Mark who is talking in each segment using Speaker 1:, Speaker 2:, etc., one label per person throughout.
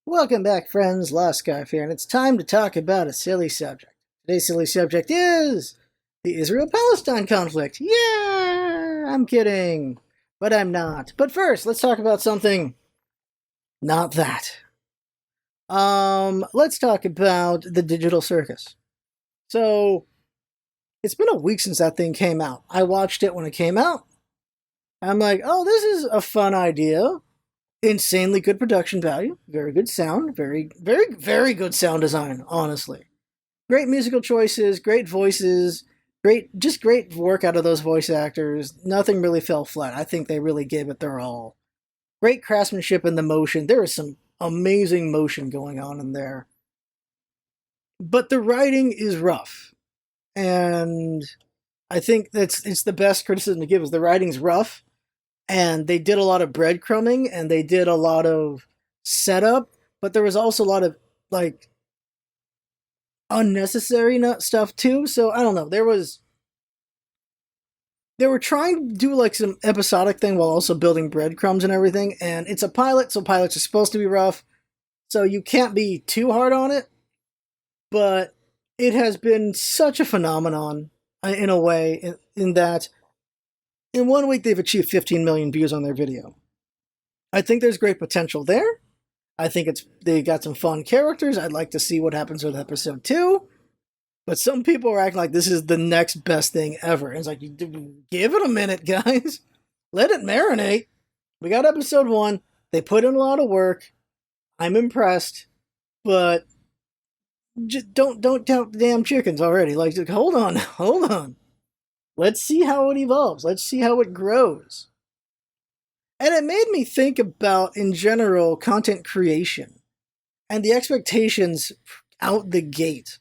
Speaker 1: Welcome back, friends. Lost Scarf here, and it's time to talk about a silly subject. Today's silly subject is the Israel-Palestine conflict. Yeah, I'm kidding, but I'm not. But first, let's talk about something not that. Let's talk about the digital circus. So, it's been a week since that thing came out. I watched it when it came out. I'm like, oh, this is a fun idea. Insanely good production value, very good sound, very good sound design, honestly. Great musical choices, great voices, great work out of those voice actors. Nothing really fell flat. I think they really gave it their all. Great craftsmanship in the motion. There is some amazing motion going on in there. But the writing is rough. And I think it's the best criticism to give is the writing's rough, and they did a lot of breadcrumbing and they did a lot of setup, but there was also a lot of like unnecessary stuff too. So I don't know. They were trying to do like some episodic thing while also building breadcrumbs and everything. And it's a pilot, so pilots are supposed to be rough, so you can't be too hard on it. But it has been such a phenomenon in a way, in that in 1 week they've achieved 15 million views on their video. I think there's great potential there. I think they got some fun characters. I'd like to see what happens with episode 2. But some people are acting like this is the next best thing ever. And it's like, give it a minute, guys. Let it marinate. We got episode 1. They put in a lot of work. I'm impressed. But just don't count the damn chickens already. Like, hold on. Let's see how it evolves. Let's see how it grows. And it made me think about, in general, content creation and the expectations out the gate.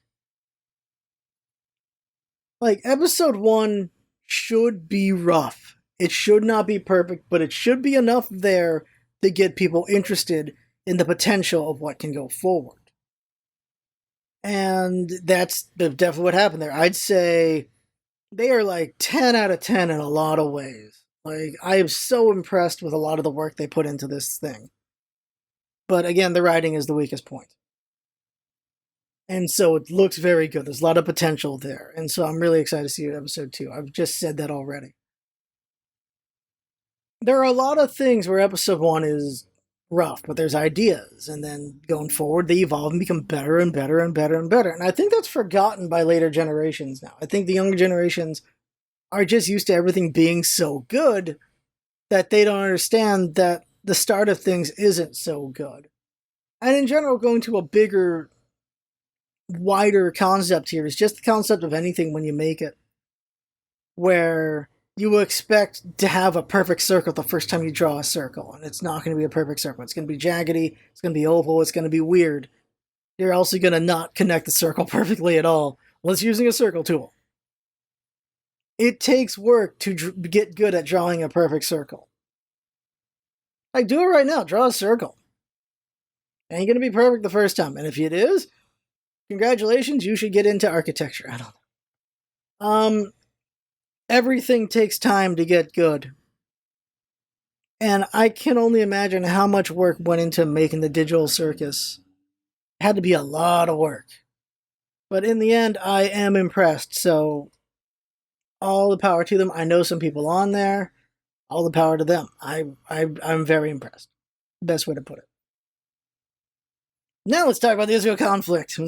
Speaker 1: Like, episode 1 should be rough. It should not be perfect, but it should be enough there to get people interested in the potential of what can go forward. And that's definitely what happened there. I'd say they are like 10 out of 10 in a lot of ways. Like, I am so impressed with a lot of the work they put into this thing. But again, the writing is the weakest point. And so it looks very good. There's a lot of potential there. And so I'm really excited to see episode 2. I've just said that already. There are a lot of things where episode 1 is rough, but there's ideas. And then going forward, they evolve and become better and better and better and better. And I think that's forgotten by later generations now. I think the younger generations are just used to everything being so good that they don't understand that the start of things isn't so good. And in general, going to a bigger, wider concept here is just the concept of anything when you make it, where you expect to have a perfect circle the first time you draw a circle, and it's not going to be a perfect circle. It's going to be jaggedy, it's going to be oval, it's going to be weird. You're also going to not connect the circle perfectly at all unless using a circle tool. It takes work to get good at drawing a perfect circle. Like, do it right now. Draw a circle. Ain't gonna be perfect the first time. And if it is, congratulations, you should get into architecture. I don't know. Everything takes time to get good. And I can only imagine how much work went into making the digital circus. It had to be a lot of work. But in the end, I am impressed. So all the power to them. I know some people on there. All the power to them. I'm very impressed. Best way to put it. Now let's talk about the Israel conflict.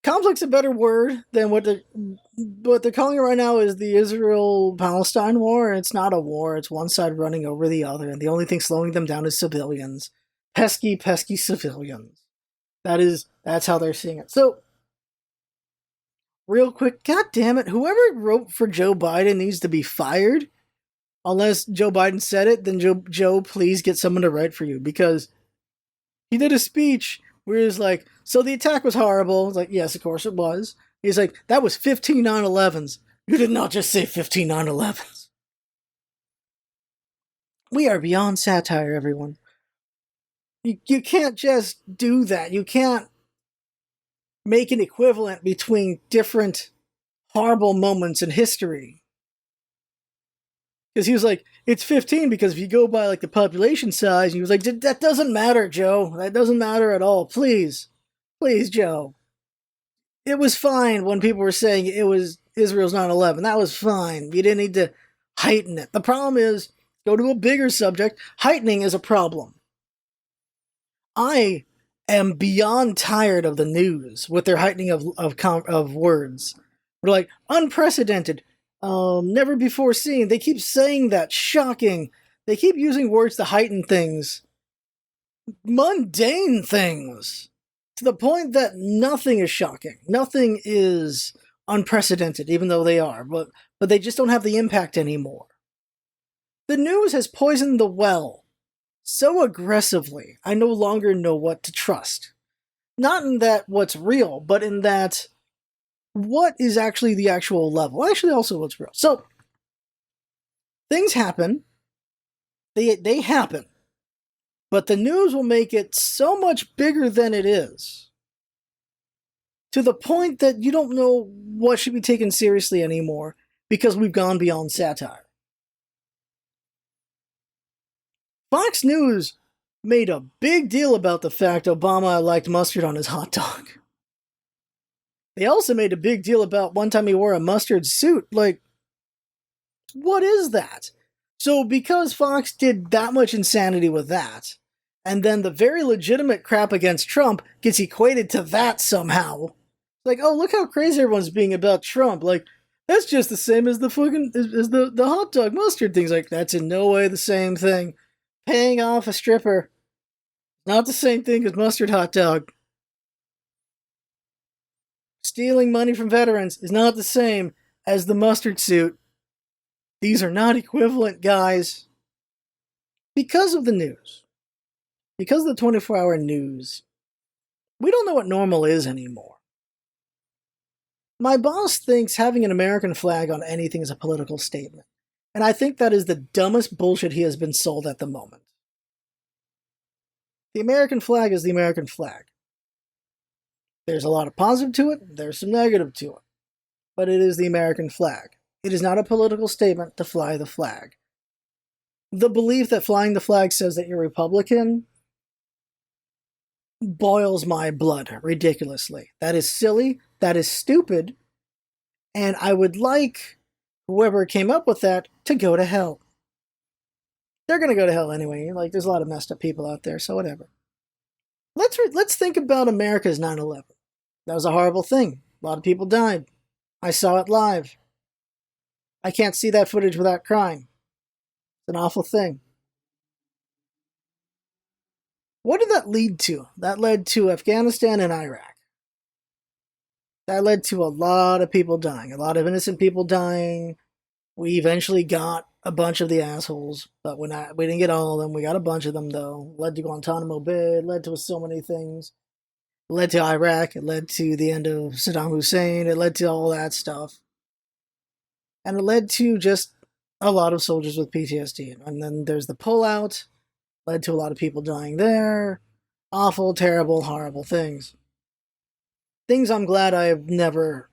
Speaker 1: Conflict's a better word than what they're calling it right now is the Israel-Palestine war. It's not a war. It's one side running over the other, and the only thing slowing them down is civilians. Pesky, pesky civilians. That's how they're seeing it. So, real quick, god damn it, whoever wrote for Joe Biden needs to be fired. Unless Joe Biden said it, then Joe, please get someone to write for you, because he did a speech where he's like, so the attack was horrible. It's like, yes, of course it was. He's like, that was 15 9/11s. You did not just say 15 9/11s. We are beyond satire, everyone. You can't just do that. You can't make an equivalent between different horrible moments in history. Because he was like, it's 15 because if you go by like the population size, he was like, that doesn't matter, Joe. That doesn't matter at all. Please. Please, Joe. It was fine when people were saying it was Israel's 9/11. That was fine. You didn't need to heighten it. The problem is, go to a bigger subject, heightening is a problem. I am beyond tired of the news with their heightening of words. We're like, unprecedented, never before seen. They keep saying that, shocking. They keep using words to heighten things. Mundane things. To the point that nothing is shocking. Nothing is unprecedented, even though they are. But they just don't have the impact anymore. The news has poisoned the well so aggressively, I no longer know what to trust. Not in that what's real, but in that what is actually the actual level. Actually, also what's real. So, things happen. They happen. But the news will make it so much bigger than it is. To the point that you don't know what should be taken seriously anymore because we've gone beyond satire. Fox News made a big deal about the fact Obama liked mustard on his hot dog. They also made a big deal about one time he wore a mustard suit. Like, what is that? So because Fox did that much insanity with that, and then the very legitimate crap against Trump gets equated to that somehow. Like, oh, look how crazy everyone's being about Trump. Like, that's just the same as the fucking, as the hot dog mustard things. Like, that's in no way the same thing. Paying off a stripper, not the same thing as mustard hot dog. Stealing money from veterans is not the same as the mustard suit. These are not equivalent, guys. Because of the news. Because of the 24-hour news. We don't know what normal is anymore. My boss thinks having an American flag on anything is a political statement. And I think that is the dumbest bullshit he has been sold at the moment. The American flag is the American flag. There's a lot of positive to it, there's some negative to it. But it is the American flag. It is not a political statement to fly the flag. The belief that flying the flag says that you're Republican boils my blood ridiculously. That is silly, that is stupid, and I would like whoever came up with that to go to hell. They're going to go to hell anyway. Like, there's a lot of messed up people out there, so whatever. Let's think about America's 9/11. That was a horrible thing. A lot of people died. I saw it live. I can't see that footage without crying. It's an awful thing. What did that lead to? That led to Afghanistan and Iraq. That led to a lot of people dying. A lot of innocent people dying. We eventually got a bunch of the assholes, but we didn't get all of them. We got a bunch of them, though. Led to Guantanamo Bay. It led to so many things. It led to Iraq. It led to the end of Saddam Hussein. It led to all that stuff. And it led to just a lot of soldiers with PTSD. And then there's the pullout. Led to a lot of people dying there. Awful, terrible, horrible things. Things I'm glad I have never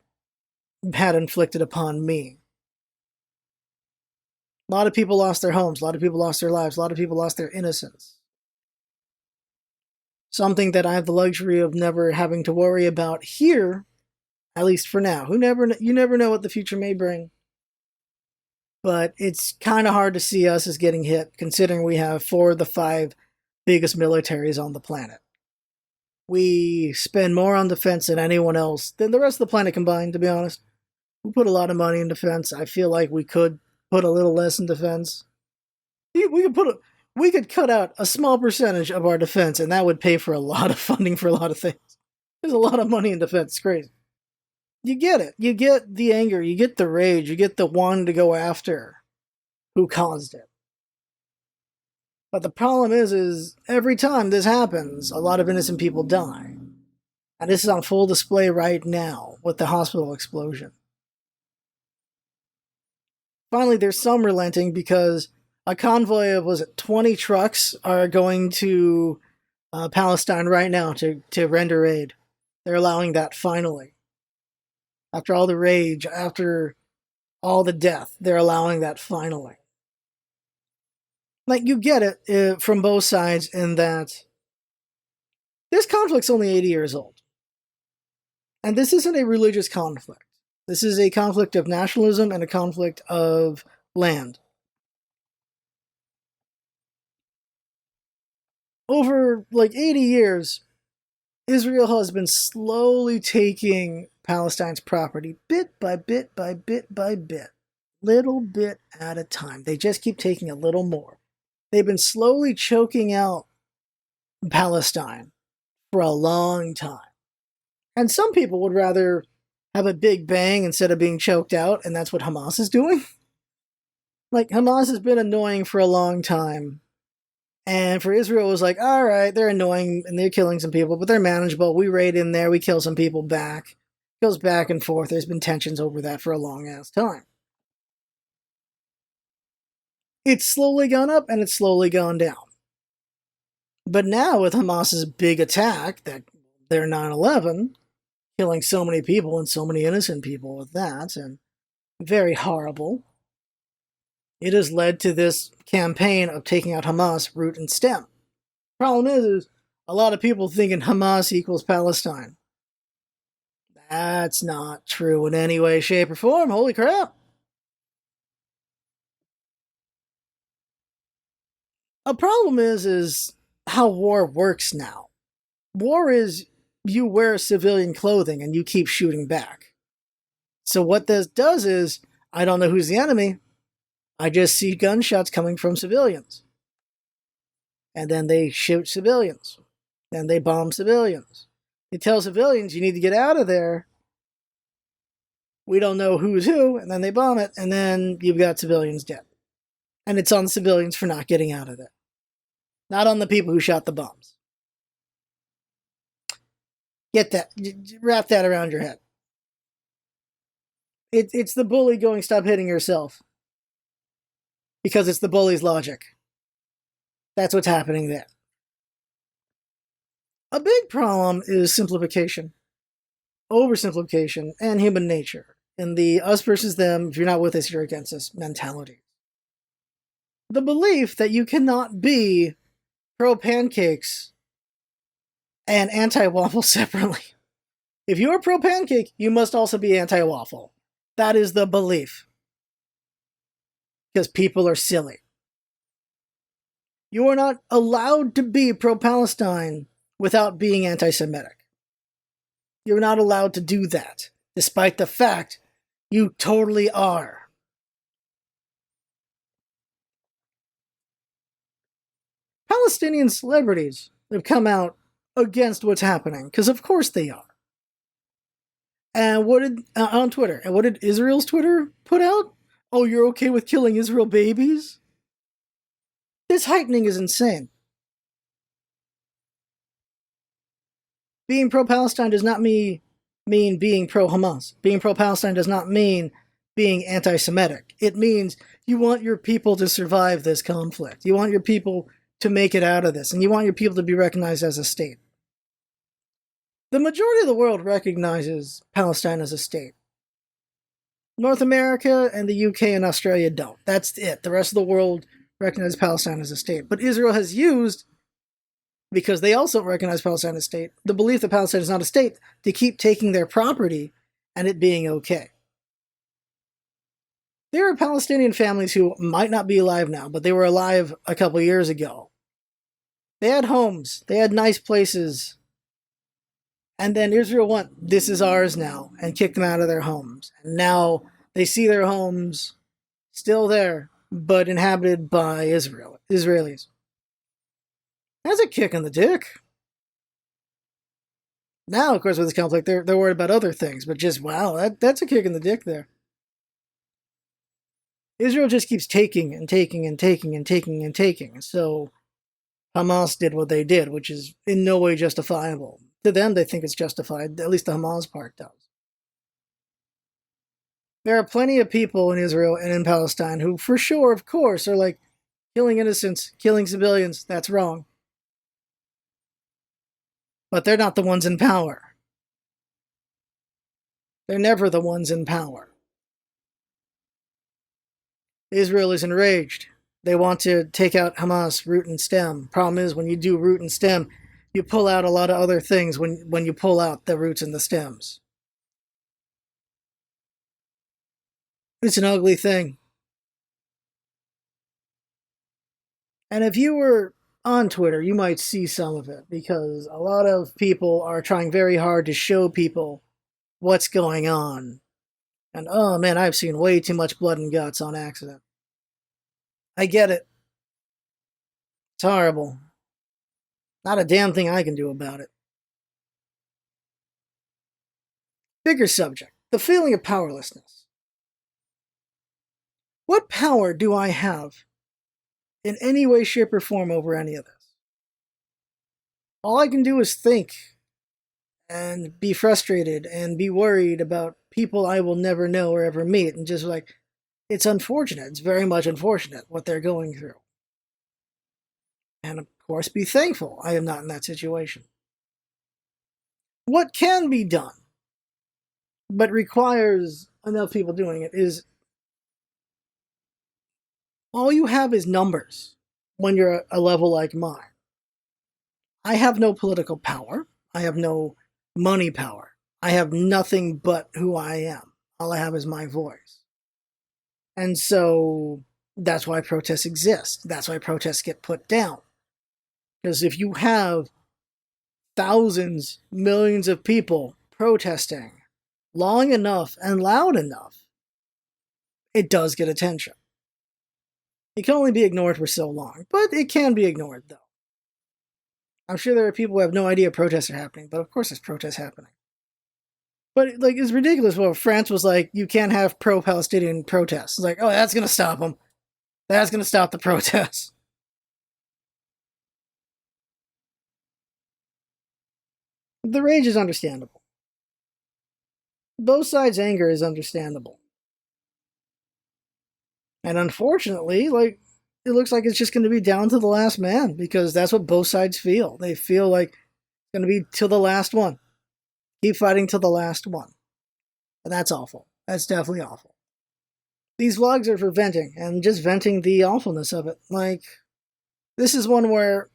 Speaker 1: had inflicted upon me. A lot of people lost their homes. A lot of people lost their lives. A lot of people lost their innocence. Something that I have the luxury of never having to worry about here, at least for now. You never know what the future may bring. But it's kind of hard to see us as getting hit, considering we have 4 of the 5 biggest militaries on the planet. We spend more on defense than anyone else, than the rest of the planet combined, to be honest. We put a lot of money in defense. I feel like we could put a little less in defense. We could cut out a small percentage of our defense, and that would pay for a lot of funding for a lot of things. There's a lot of money in defense. It's crazy. You get it. You get the anger. You get the rage. You get the wanting to go after who caused it. But the problem is every time this happens, a lot of innocent people die. And this is on full display right now with the hospital explosion. Finally, there's some relenting because a convoy of, 20 trucks are going to Palestine right now to render aid. They're allowing that finally. After all the rage, after all the death, they're allowing that finally. Like, you get it from both sides in that this conflict's only 80 years old. And this isn't a religious conflict. This is a conflict of nationalism and a conflict of land. Over like 80 years, Israel has been slowly taking Palestine's property bit by bit by bit by bit, little bit at a time. They just keep taking a little more. They've been slowly choking out Palestine for a long time. And some people would rather have a big bang instead of being choked out, and that's what Hamas is doing. Like, Hamas has been annoying for a long time. And for Israel, it was like, all right, they're annoying and they're killing some people, but they're manageable. We raid in there, we kill some people back. It goes back and forth. There's been tensions over that for a long ass time. It's slowly gone up and it's slowly gone down. But now with Hamas's big attack, that their 9/11, killing so many people and so many innocent people with that, and very horrible, it has led to this campaign of taking out Hamas root and stem. Problem is a lot of people thinking Hamas equals Palestine. That's not true in any way, shape, or form. Holy crap. A problem is how war works now. War is you wear civilian clothing and you keep shooting back. So what this does is, I don't know who's the enemy. I just see gunshots coming from civilians. And then they shoot civilians. Then they bomb civilians. They tell civilians, you need to get out of there. We don't know who's who, and then they bomb it, and then you've got civilians dead. And it's on the civilians for not getting out of there. Not on the people who shot the bombs. Get that. Wrap that around your head. It's the bully going, stop hitting yourself. Because it's the bully's logic. That's what's happening there. A big problem is simplification, oversimplification, and human nature. In the us versus them, if you're not with us, you're against us mentality. The belief that you cannot be pro-pancakes and anti-waffle separately. If you're pro-pancake, you must also be anti-waffle. That is the belief. Because people are silly. You are not allowed to be pro-Palestine without being anti-Semitic. You're not allowed to do that, despite the fact you totally are. Palestinian celebrities have come out against what's happening, because of course they are. And what did, on Twitter, and what did Israel's Twitter put out? Oh, you're okay with killing Israel babies? This heightening is insane. Being pro-Palestine does not mean being pro-Hamas. Being pro-Palestine does not mean being anti-Semitic. It means you want your people to survive this conflict. You want your people to make it out of this, and you want your people to be recognized as a state. The majority of the world recognizes Palestine as a state. North America and the UK and Australia don't. That's it. The rest of the world recognizes Palestine as a state. But Israel has used, because they also recognize Palestine as a state, the belief that Palestine is not a state to keep taking their property and it being okay. There are Palestinian families who might not be alive now, but they were alive a couple years ago. They had homes. They had nice places. And then Israel went, this is ours now, and kicked them out of their homes. And now they see their homes still there, but inhabited by Israelis. That's a kick in the dick. Now, of course, with this conflict, they're worried about other things, but just, wow, that's a kick in the dick there. Israel just keeps taking and taking and taking and taking and taking. So Hamas did what they did, which is in no way justifiable. To them, they think it's justified. At least the Hamas part does. There are plenty of people in Israel and in Palestine who, for sure, of course, are like, killing innocents, killing civilians, that's wrong. But they're not the ones in power. They're never the ones in power. Israel is enraged. They want to take out Hamas root and stem. Problem is, when you do root and stem, you pull out a lot of other things when you pull out the roots and the stems. It's an ugly thing. And if you were on Twitter, you might see some of it, because a lot of people are trying very hard to show people what's going on. And oh man, I've seen way too much blood and guts on accident. I get it. It's horrible. Not a damn thing I can do about it. Bigger subject, the feeling of powerlessness. What power do I have in any way, shape, or form over any of this? All I can do is think and be frustrated and be worried about people I will never know or ever meet, and just like, it's unfortunate. It's very much unfortunate what they're going through. And of course, be thankful I am not in that situation. What can be done, but requires enough people doing it, is all you have is numbers when you're a level like mine. I have no political power. I have no money power. I have nothing but who I am. All I have is my voice. And so that's why protests exist. That's why protests get put down. Because if you have thousands, millions of people protesting long enough and loud enough, it does get attention. It can only be ignored for so long, but it can be ignored, though. I'm sure there are people who have no idea protests are happening, but of course there's protests happening. But like, it's ridiculous. Well, France was like, you can't have pro-Palestinian protests. It's like, oh, that's going to stop them. That's going to stop the protests. The rage is understandable. Both sides' anger is understandable. And unfortunately, like, it looks like it's just going to be down to the last man, because that's what both sides feel. They feel like it's going to be till the last one. Keep fighting till the last one. And that's awful. That's definitely awful. These vlogs are for venting, and just venting the awfulness of it. Like, this is one where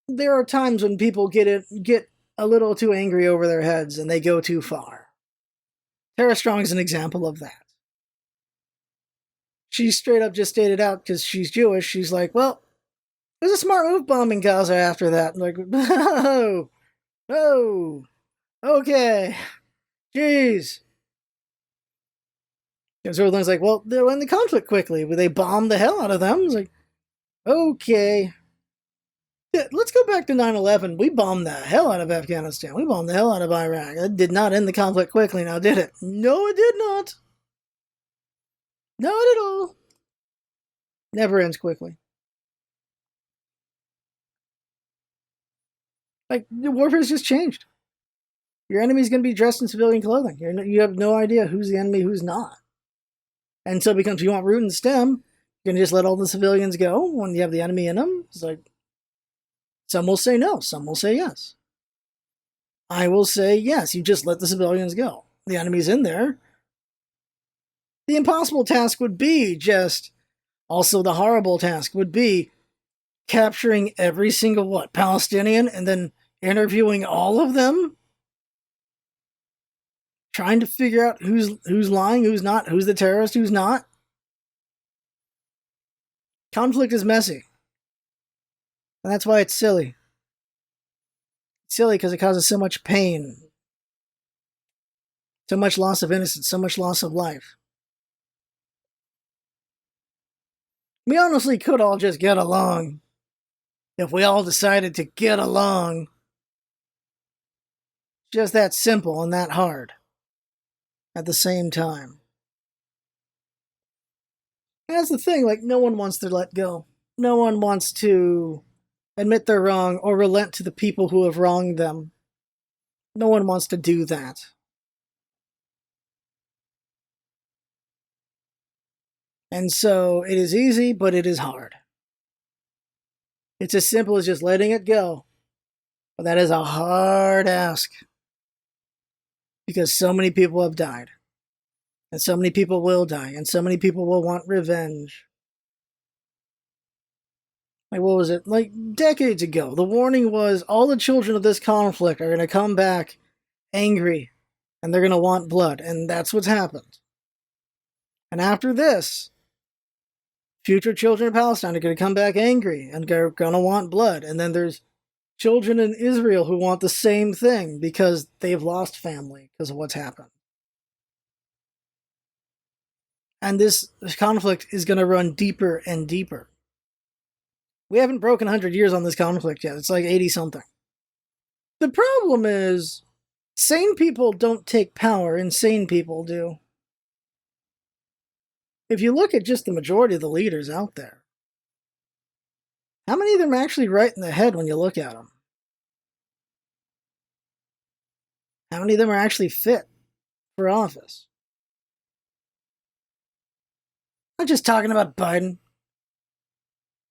Speaker 1: there are times when people get a little too angry over their heads and they go too far. Tara Strong is an example of that. She straight up just stated out, because she's Jewish, she's like, well, it was a smart move bombing Gaza after that. I'm like, oh, okay, jeez. And so everyone's like, well, they'll end the conflict quickly. They bombed the hell out of them. It's like, okay. Yeah, let's go back to 9/11. We bombed the hell out of Afghanistan. We bombed the hell out of Iraq. That did not end the conflict quickly, now did it? No, it did not. Not at all. Never ends quickly. Like, the warfare's just changed. Your enemy's going to be dressed in civilian clothing. You have no idea who's the enemy, who's not. And so it becomes, you want root and stem, you're going to just let all the civilians go when you have the enemy in them? It's like, some will say no, some will say yes. I will say yes, you just let the civilians go. The enemy's in there. The impossible task would be just, also the horrible task would be capturing every single, Palestinian, and then interviewing all of them? Trying to figure out who's lying, who's not, who's the terrorist, who's not? Conflict is messy. And that's why it's silly. It's silly because it causes so much pain. So much loss of innocence, so much loss of life. We honestly could all just get along. If we all decided to get along. Just that simple and that hard. At the same time. And that's the thing, like, no one wants to let go. No one wants to admit they're wrong or relent to the people who have wronged them. No one wants to do that. And so it is easy, but it is hard. It's as simple as just letting it go. But that is a hard ask. Because so many people have died. And so many people will die. And so many people will want revenge. Like, what was it? Like, decades ago, the warning was all the children of this conflict are going to come back angry and they're going to want blood. And that's what's happened. And after this, future children of Palestine are going to come back angry and they're going to want blood. And then there's children in Israel who want the same thing because they've lost family because of what's happened. And this conflict is going to run deeper and deeper. We haven't broken 100 years on this conflict yet. It's like 80 something. The problem is, sane people don't take power, insane people do. If you look at just the majority of the leaders out there, how many of them are actually right in the head when you look at them? How many of them are actually fit for office? I'm not just talking about Biden.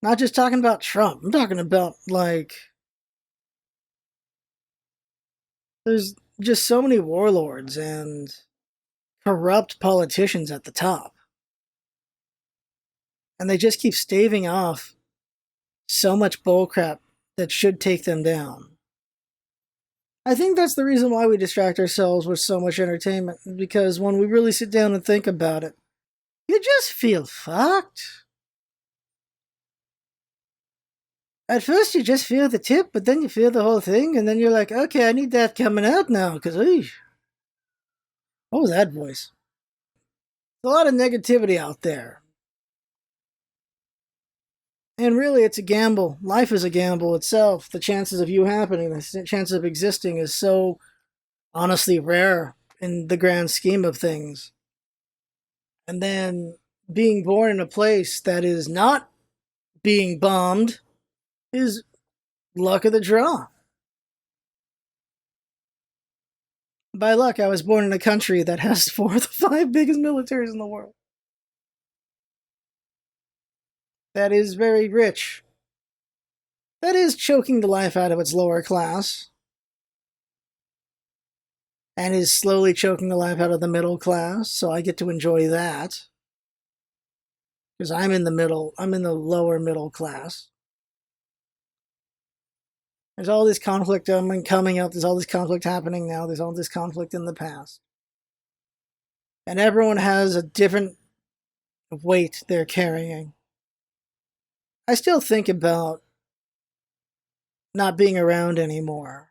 Speaker 1: Not just talking about Trump. I'm talking about, like, there's just so many warlords and corrupt politicians at the top. And they just keep staving off so much bullcrap that should take them down. I think that's the reason why we distract ourselves with so much entertainment, because when we really sit down and think about it, you just feel fucked. At first you just feel the tip, but then you feel the whole thing, and then you're like, okay, I need that coming out now, because, what was that voice? There's a lot of negativity out there. And really, it's a gamble. Life is a gamble itself. The chances of you happening, the chances of existing is so honestly rare in the grand scheme of things. And then being born in a place that is not being bombed is luck of the draw. By luck, I was born in a country that has 4 of the 5 biggest militaries in the world. That is very rich. That is choking the life out of its lower class. And is slowly choking the life out of the middle class, so I get to enjoy that. Because I'm in the lower middle class. There's all this conflict coming up, there's all this conflict happening now, there's all this conflict in the past. And everyone has a different weight they're carrying. I still think about not being around anymore.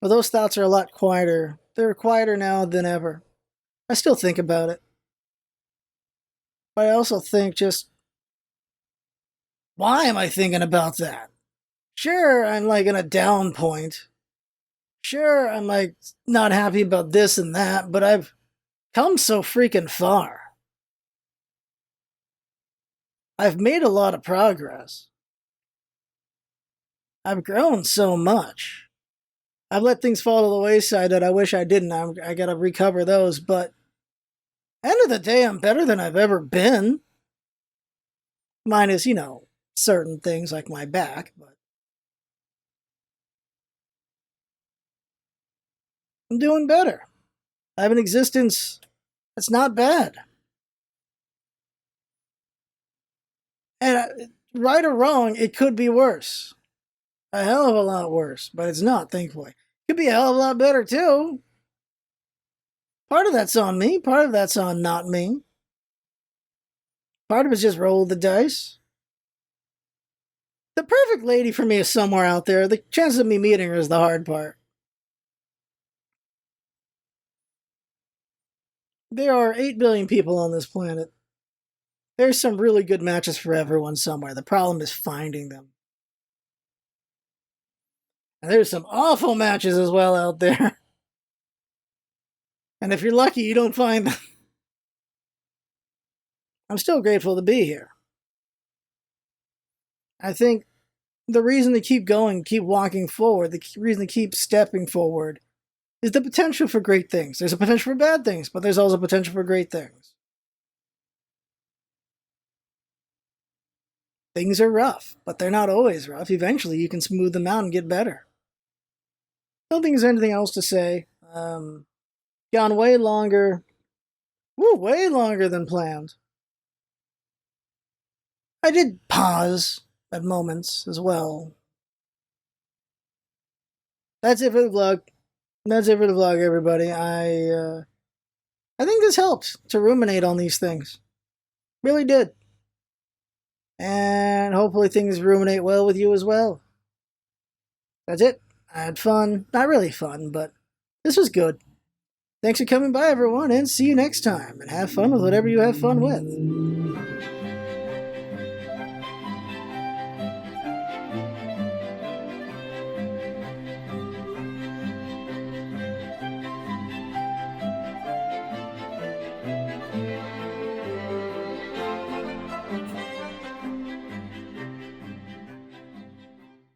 Speaker 1: But those thoughts are a lot quieter. They're quieter now than ever. I still think about it. But I also think just, why am I thinking about that? Sure, I'm like in a down point. Sure, I'm like not happy about this and that, but I've come so freaking far. I've made a lot of progress. I've grown so much. I've let things fall to the wayside that I wish I didn't. I gotta recover those, but end of the day, I'm better than I've ever been. Minus, certain things like my back, but I'm doing better. I have an existence that's not bad. And right or wrong, it could be worse. A hell of a lot worse, but it's not, thankfully. Could be a hell of a lot better, too. Part of that's on me, part of that's on not me. Part of it's just roll the dice. The perfect lady for me is somewhere out there. The chances of me meeting her is the hard part. There are 8 billion people on this planet. There's some really good matches for everyone somewhere. The problem is finding them. And there's some awful matches as well out there. And if you're lucky, you don't find them. I'm still grateful to be here. I think the reason to keep going, keep walking forward, the reason to keep stepping forward is the potential for great things. There's a potential for bad things, but there's also potential for great things. Things are rough, but they're not always rough. Eventually, you can smooth them out and get better. I don't think there's anything else to say. Gone way longer. Way longer than planned. I did pause. at moments as well. That's it for the vlog. That's it for the vlog, everybody. I think this helped to ruminate on these things. Really did. And hopefully things ruminate well with you as well. That's it. I had fun. Not really fun, but this was good. Thanks for coming by, everyone, and see you next time. And have fun with whatever you have fun with.